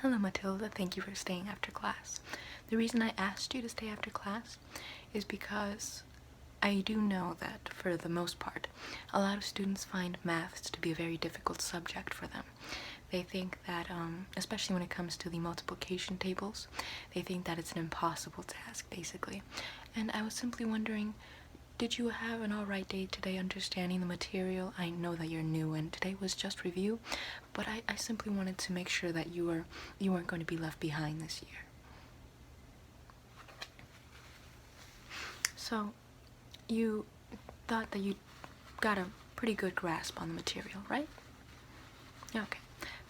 Hello Matilda, thank you for staying after class. The reason I asked you to stay after class is because I do know that, for the most part, a lot of students find maths to be a very difficult subject for them. They think that, especially when it comes to the multiplication tables, they think that it's an impossible task, basically. And I was simply wondering, did you have an alright day today understanding the material? I know that you're new and today was just review, but I simply wanted to make sure that you weren't going to be left behind this year. So, you thought that you got a pretty good grasp on the material, right? Okay,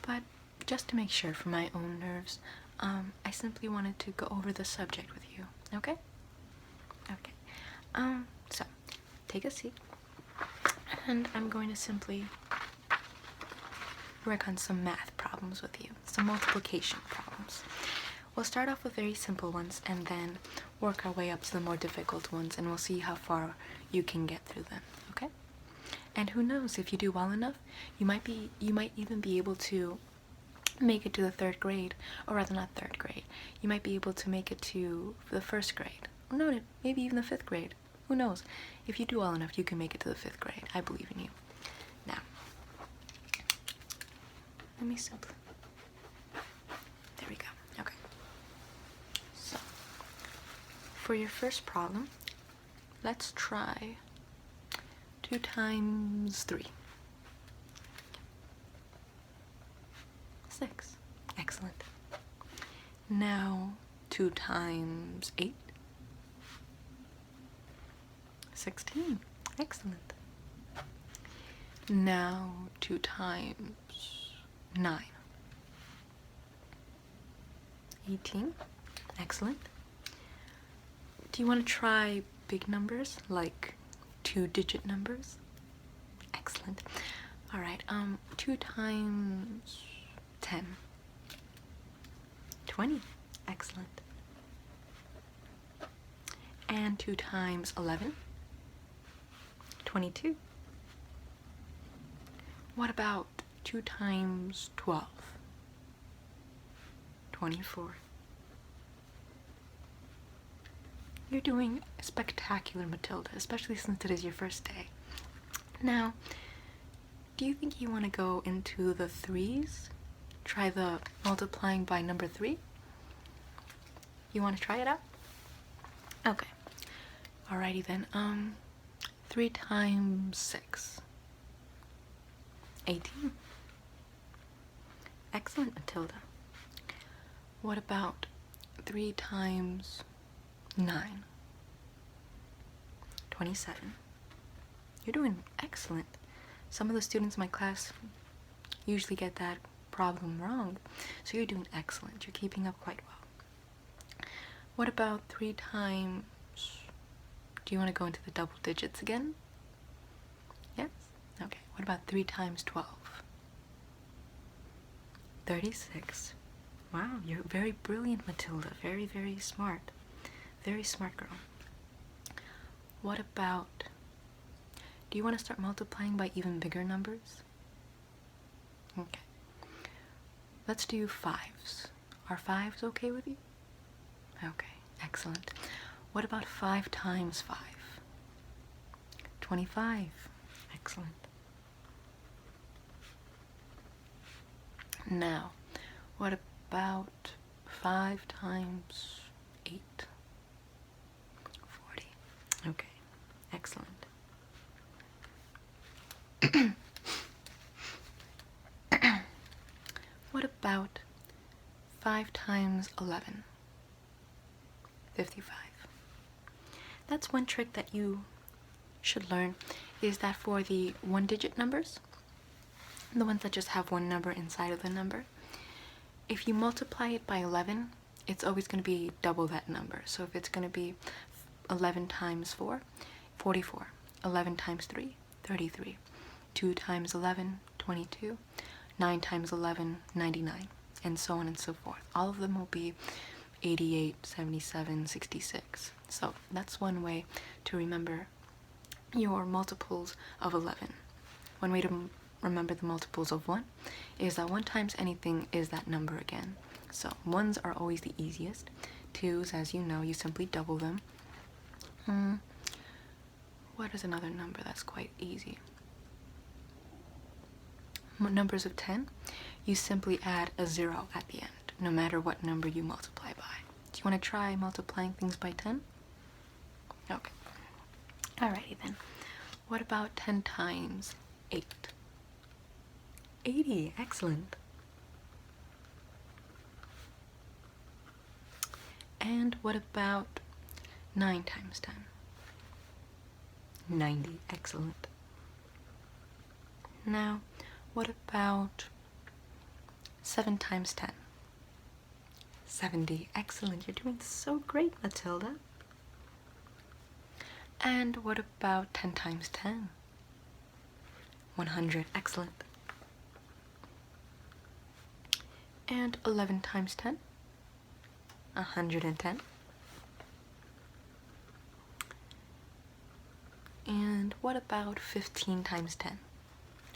but just to make sure for my own nerves, I simply wanted to go over the subject with you, okay? Okay, so, take a seat, and I'm going to simply work on some math problems with you, some multiplication problems. We'll start off with very simple ones and then work our way up to the more difficult ones, and we'll see how far you can get through them, okay? And who knows, if you do well enough, you might even be able to make it to the 3rd grade, or rather not 3rd grade. You might be able to make it to the 1st grade, or no, maybe even the 5th grade. Who knows? If you do well enough, you can make it to the 5th grade. I believe in you. Now, let me simply... There we go. Okay. So, for your first problem, let's try 2 times 3. 6. Excellent. Now, 2 times 8. 16. Excellent. Now 2 times 9. 18. Excellent. Do you want to try big numbers, like 2-digit numbers? Excellent. Alright, 2 times 10. 20. Excellent. And 2 times 11. 22. What about 2 times 12? 24. You're doing spectacular, Matilda, especially since it is your first day. Now, do you think you want to go into the 3s? Try the multiplying by number 3? You want to try it out? Okay. Alrighty then, 3 times 6. 18. Excellent, Matilda. What about 3 times 9? 27. You're doing excellent. Some of the students in my class usually get that problem wrong, so you're doing excellent. You're keeping up quite well. What about 3 times... Do you want to go into the double digits again? Yes? Okay. What about 3 times 12? 36. Wow, you're very brilliant, Matilda. Very, very smart. Very smart girl. What about... Do you want to start multiplying by even bigger numbers? Okay. Let's do 5s. Are 5s okay with you? Okay, excellent. What about 5 times 5? 25. Excellent. Now, what about 5 times 8? 40. Okay, excellent. What about 5 times 11? 55. That's one trick that you should learn, is that for the 1-digit numbers, the ones that just have one number inside of the number, if you multiply it by 11, it's always going to be double that number. So if it's going to be 11 times 4, 44. 11 times 3, 33. 2 times 11, 22. 9 times 11, 99. And so on and so forth. All of them will be 88, 77, 66. So that's one way to remember your multiples of 11. One way to remember the multiples of 1 is that 1 times anything is that number again. So ones are always the easiest. Twos, as you know, you simply double them. What is another number that's quite easy? Numbers of 10, you simply add a 0 at the end, no matter what number you multiply by. Do you want to try multiplying things by 10? Okay. Alrighty then. What about 10 times 8? 80. Excellent. And what about 9 times 10? 90. Excellent. Now, what about 7 times 10? 70. Excellent. You're doing so great, Matilda. And what about 10 times 10? 100. Excellent. And 11 times 10? 110. And what about 15 times 10?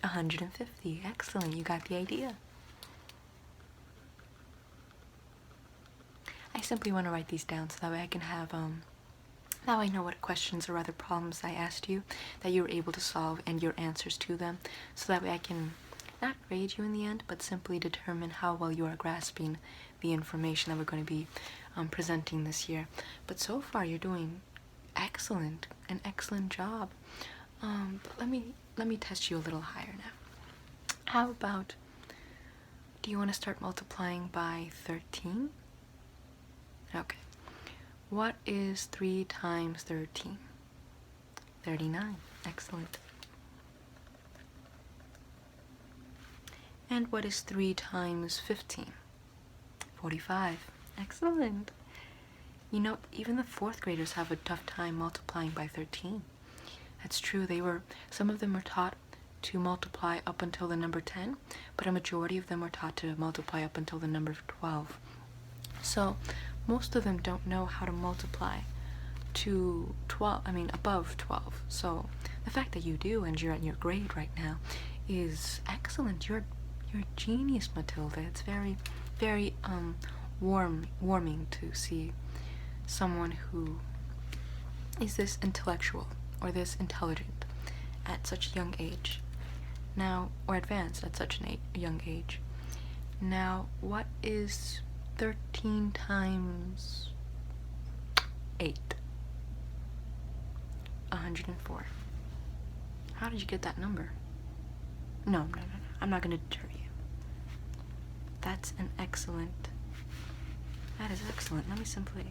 150. Excellent. You got the idea. I simply want to write these down so that way I can have, now I know what questions or other problems I asked you that you were able to solve and your answers to them, so that way I can not grade you in the end, but simply determine how well you are grasping the information that we're going to be presenting this year. But so far you're doing excellent, an excellent job. But let me test you a little higher now. How about, do you want to start multiplying by 13? Okay. What is 3 times 13? 39. Excellent. And what is 3 times 15? 45. Excellent. You know, even the 4th graders have a tough time multiplying by 13. That's true. Some of them were taught to multiply up until the number 10, but a majority of them were taught to multiply up until the number 12. So most of them don't know how to multiply to above 12. So the fact that you do and you're at your grade right now is excellent. You're a genius, Matilda. It's very, very warming to see someone who is this intellectual or this intelligent at such a young age. Now, or advanced at such a young age. Now, what is 13 times 8? 104. How did you get that number? No. I'm not going to deter you. That's an excellent. That is excellent. Let me simply.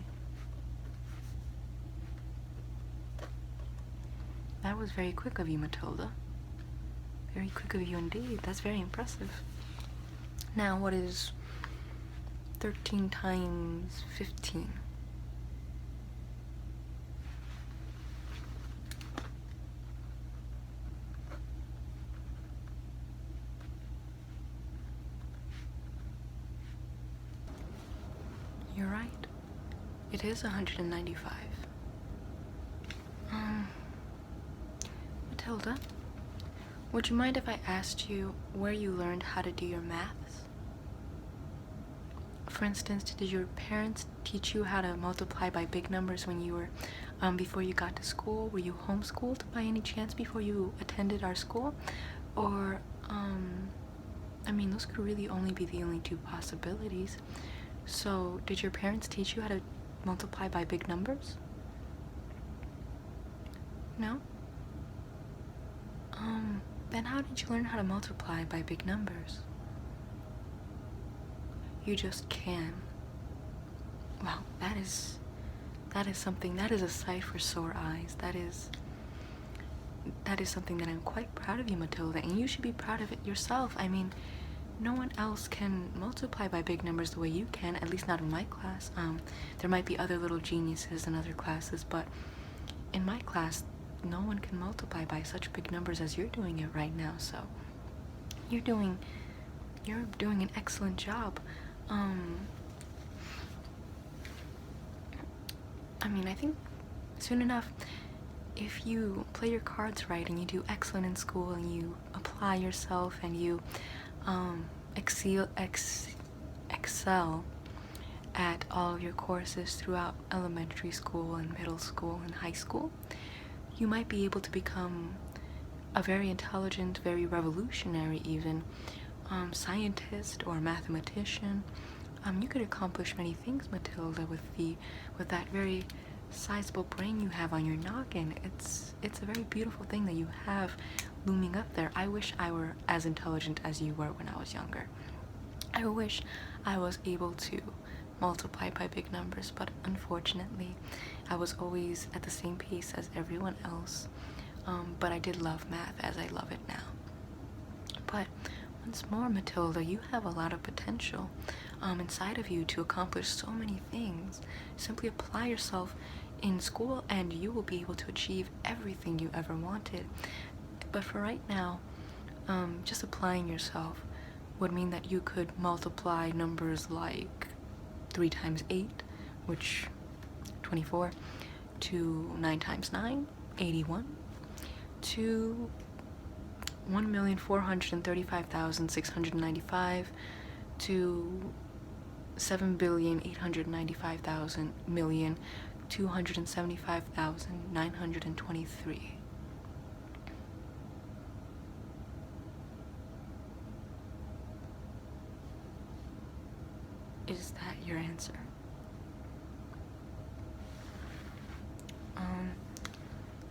That was very quick of you, Matilda. Very quick of you indeed. That's very impressive. Now, what is 13 times 15? You're right. It is 195. Matilda, would you mind if I asked you where you learned how to do your maths? For instance, did your parents teach you how to multiply by big numbers when you were, before you got to school? Were you homeschooled by any chance before you attended our school? Or, those could really only be the only two possibilities. So, did your parents teach you how to multiply by big numbers? No? Then how did you learn how to multiply by big numbers? You just can. Wow, that is something, that is a sight for sore eyes. That is something that I'm quite proud of you, Matilda, and you should be proud of it yourself. I mean, no one else can multiply by big numbers the way you can, at least not in my class. There might be other little geniuses in other classes, but in my class, no one can multiply by such big numbers as you're doing it right now. So you're doing an excellent job. I think soon enough, if you play your cards right and you do excellent in school and you apply yourself and you excel at all of your courses throughout elementary school and middle school and high school, you might be able to become a very intelligent, very revolutionary even, scientist or mathematician. You could accomplish many things, Matilda, with that very sizable brain you have on your noggin. It's a very beautiful thing that you have looming up there. I wish I were as intelligent as you were when I was younger. I wish I was able to multiply by big numbers, but unfortunately, I was always at the same pace as everyone else. But I did love math as I love it now. But once more, Matilda, you have a lot of potential inside of you to accomplish so many things. Simply apply yourself in school and you will be able to achieve everything you ever wanted. But for right now, just applying yourself would mean that you could multiply numbers like 3 times 8, which 24, to 9 times 9, 81, to 1,435,695, to 7,895,275,923. Is that your answer?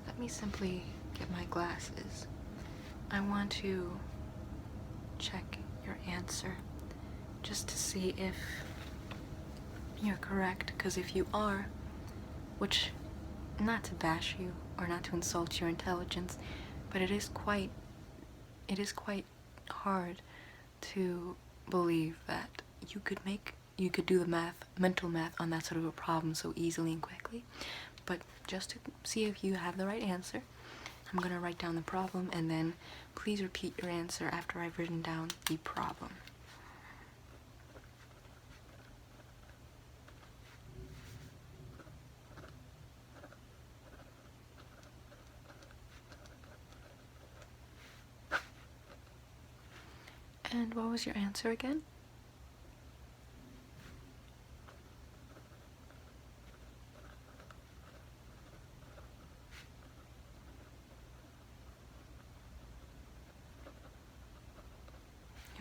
Let me simply get my glasses. I want to check your answer just to see if you're correct, because if you are, which, not to bash you or not to insult your intelligence, but it is quite hard to believe that you could do the mental math on that sort of a problem so easily and quickly. But just to see if you have the right answer, I'm going to write down the problem, and then please repeat your answer after I've written down the problem. And what was your answer again?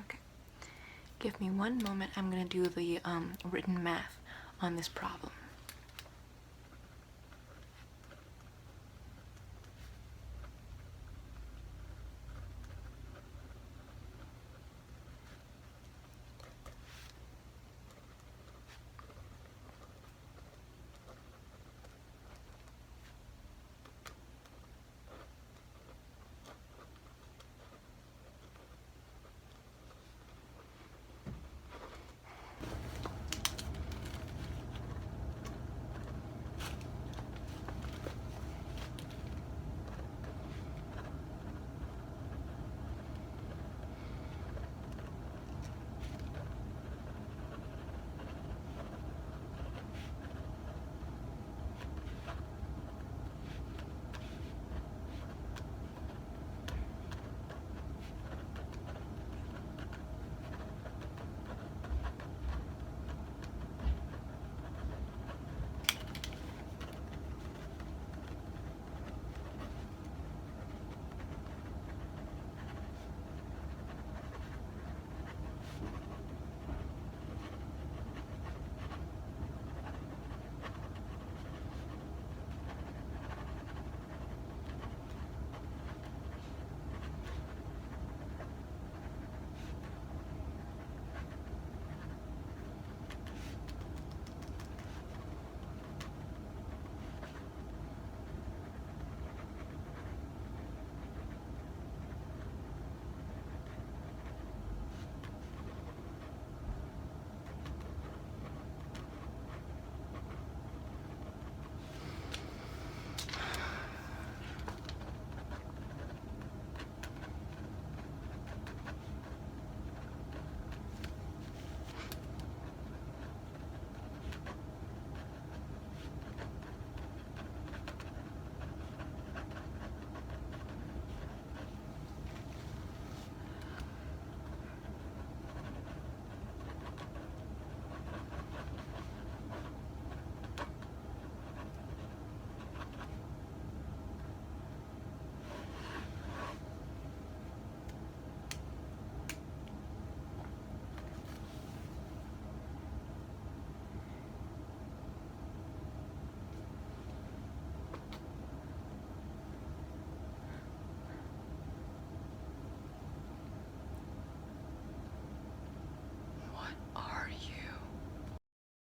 Okay. Give me one moment. I'm going to do the written math on this problem.